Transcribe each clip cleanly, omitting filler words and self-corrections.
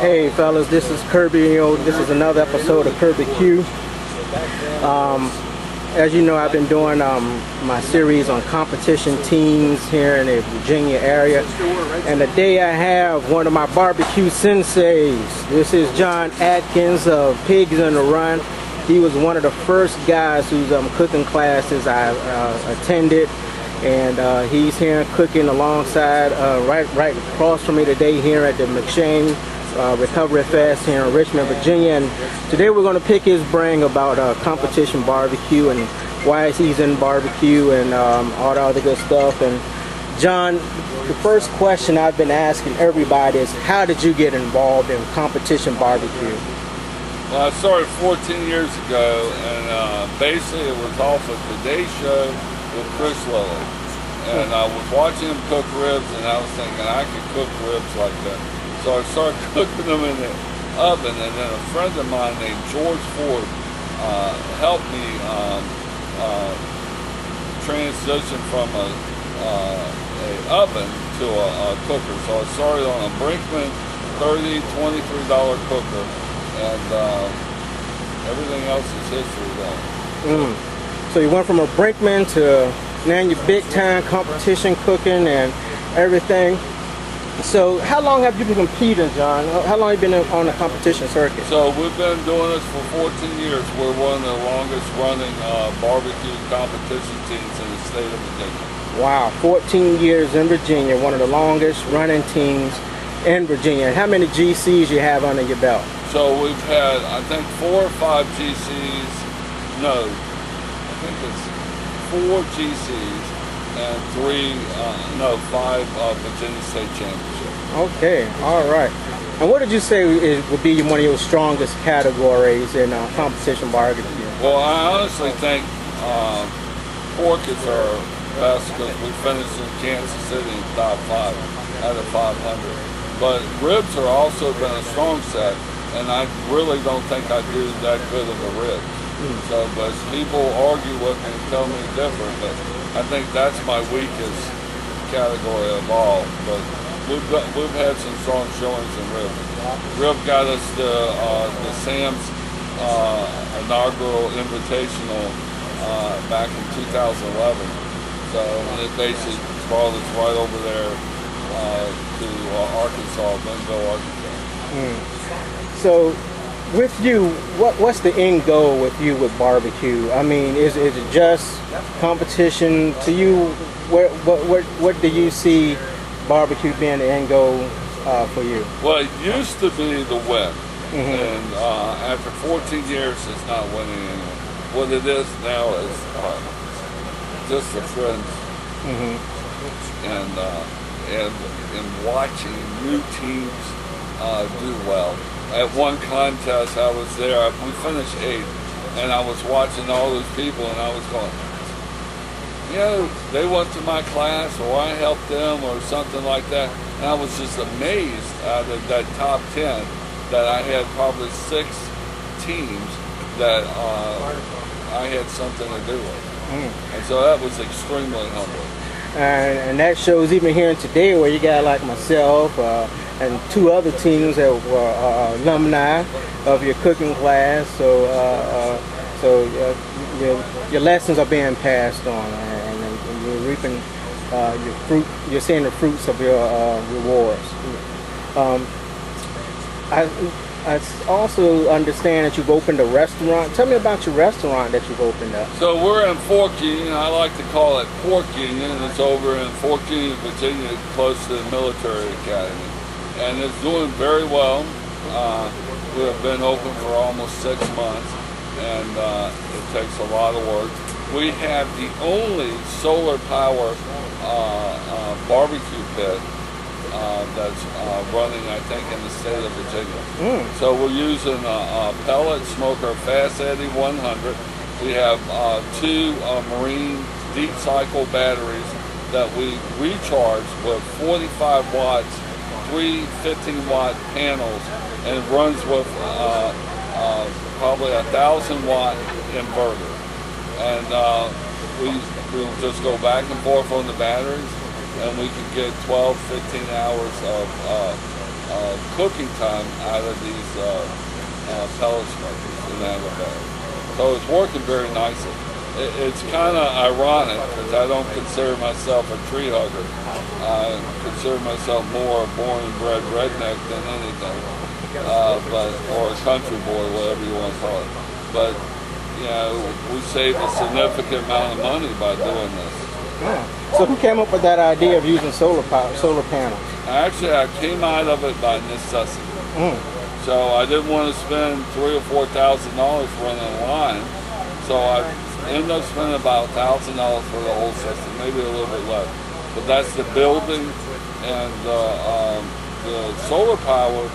Hey fellas, this is KIRBBQ. This is another episode of KIRBBQ. As you know, I've been doing my series on competition teams here in the Virginia area. And today I have one of my barbecue senseis. This is John Atkins of Pigs on the Run. He was one of the first guys whose cooking classes I attended. And he's here cooking alongside, right across from me today here at the McShane Recovery Fest here in Richmond, Virginia. And today we're going to pick his brain about competition barbecue and why he's in barbecue and all the other good stuff. And John, the first question I've been asking everybody is, how did you get involved in competition barbecue? Well, I started 14 years ago, and basically it was off of Today's Show with Chris Lilly. And I was watching him cook ribs, and I was thinking I could cook ribs like that. So I started cooking them in the oven, and then a friend of mine named George Ford helped me transition from a oven to a cooker. So I started on a Brinkman $23 cooker, and everything else is history then. So you went from a Brinkman to now you're big time competition cooking and everything. So how long have you been competing, John? How long have you been on the competition circuit? So we've been doing this for 14 years. We're one of the longest running barbecue competition teams in the state of Virginia. Wow, 14 years in Virginia, one of the longest running teams in Virginia. How many GCs you have under your belt? So we've had, I think, 4 or 5 GCs. No, I think it's 4 GCs and 5 Virginia State Championships. Okay, all right. And what did you say would be one of your strongest categories in competition barbecue? Well, I honestly think pork is our best because we finished in Kansas City in top 5 out of 500. But ribs are also been a strong set, and I really don't think I do that good of a rib. So, but people argue with me and tell me different, but I think that's my weakest category of all. But we've had some strong showings in rib. Rib got us the Sam's inaugural invitational back in 2011. So it basically brought us right over there to Arkansas, Bentonville, Arkansas. So with you, what's the end goal with you with barbecue? I mean, is it just competition to you? What do you see barbecue being the end goal for you? Well, it used to be the win, and after 14 years, it's not winning anymore. What it is now is just the friends, and watching new teams do well. At one contest, I was there. We finished 8th, and I was watching all those people, and I was going, you know, they went to my class, or I helped them, or something like that. And I was just amazed out of that top 10 that I had probably 6 teams that I had something to do with. And so that was extremely humbling. And that shows even here today, where you got like myself and 2 other teams that were alumni of your cooking class. So your lessons are being passed on, and you're reaping your fruit. You're seeing the fruits of your rewards. I also understand that you've opened a restaurant. Tell me about your restaurant that you've opened up. So we're in Fork Union. I like to call it Pork Union. It's over in Fork Union, Virginia, close to the military academy. And it's doing very well. We have been open for almost 6 months, and it takes a lot of work. We have the only solar power barbecue pit that's running, I think, in the state of Virginia. So we're using a pellet smoker Fast Eddy 100. We have 2 marine deep cycle batteries that we recharge with 45 watts, 3 15-watt panels, and it runs with probably a 1,000-watt inverter. And we'll just go back and forth on the batteries, and we can get 12, 15 hours of cooking time out of these pellet smokers in Alabama. So it's working very nicely. It's kind of ironic because I don't consider myself a tree hugger. I consider myself more a born and bred redneck than anything, or a country boy, whatever you want to call it. But you know, we saved a significant amount of money by doing this. Yeah. So who came up with that idea of using solar panels? Actually, I came out of it by necessity. So I didn't want to spend $3,000 or $4,000 running a line. So I ended up spending about $1,000 for the whole system, maybe a little bit less. But that's the building, and the solar power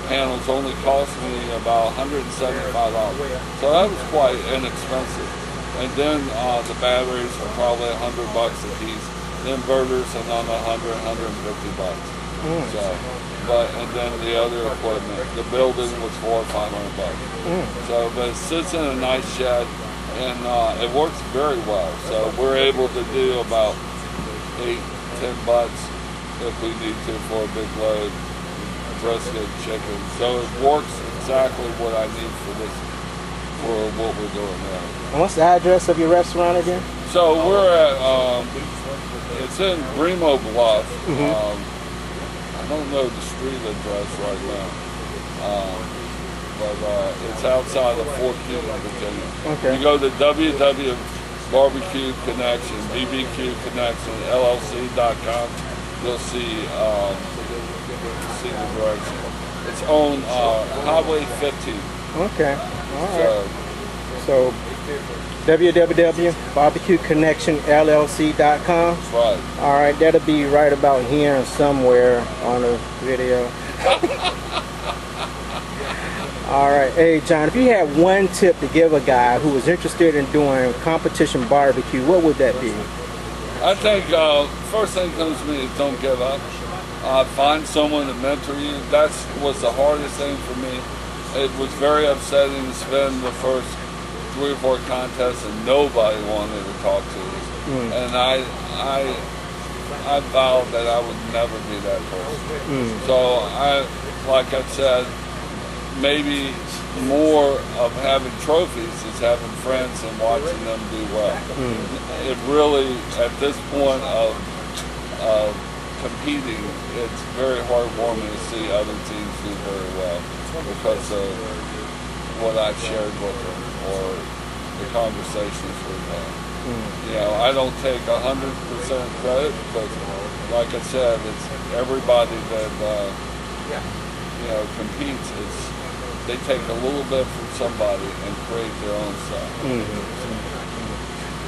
panels only cost me about $175. So that was quite inexpensive. And then the batteries were probably $100 a piece. The inverters another $100, $150. So, and then the other equipment, the building was $400 or $500. So, but it sits in a nice shed, and it works very well. So we're able to do about 8, 10 butts if we need to for a big load, brisket, chicken. So it works exactly what I need for what we're doing now. And what's the address of your restaurant again? So we're at, it's in Bremo Bluff. I don't know the street address right now, but it's outside of Fort Keeling, Virginia. Okay. You go to BBQ Connection, BBQ Connection, LLC.com. You'll see the direction. It's on Highway 15. Okay. All right. So www.bbqconnectionllc.com. Right. All right, that'll be right about here somewhere on the video. All right, hey John, if you had one tip to give a guy who was interested in doing competition barbecue, what would that be? I think first thing that comes to me is don't give up. Find someone to mentor you. That was the hardest thing for me. It was very upsetting to spend the first 3 or 4 contests and nobody wanted to talk to us. And I vowed that I would never be that person. So like I said, maybe more of having trophies is having friends and watching them do well. It really, at this point of competing, it's very heartwarming to see other teams do very well because of what I've shared with them or the conversations we've had. You know, I don't take 100% credit because, like I said, it's everybody that competes. They take a little bit from somebody and create their own stuff.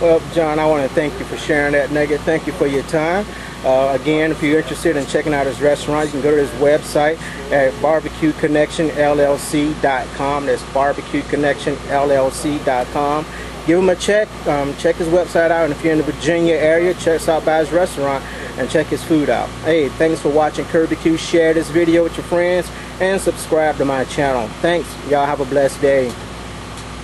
Well, John, I want to thank you for sharing that nugget. Thank you for your time. Again, if you're interested in checking out his restaurant, you can go to his website at BBQConnectionLLC.com. That's BBQConnectionLLC.com. Give him a check. Check his website out. And if you're in the Virginia area, check out by his restaurant and check his food out. Hey, thanks for watching KIRBBQ. Share this video with your friends and subscribe to my channel. Thanks. Y'all have a blessed day.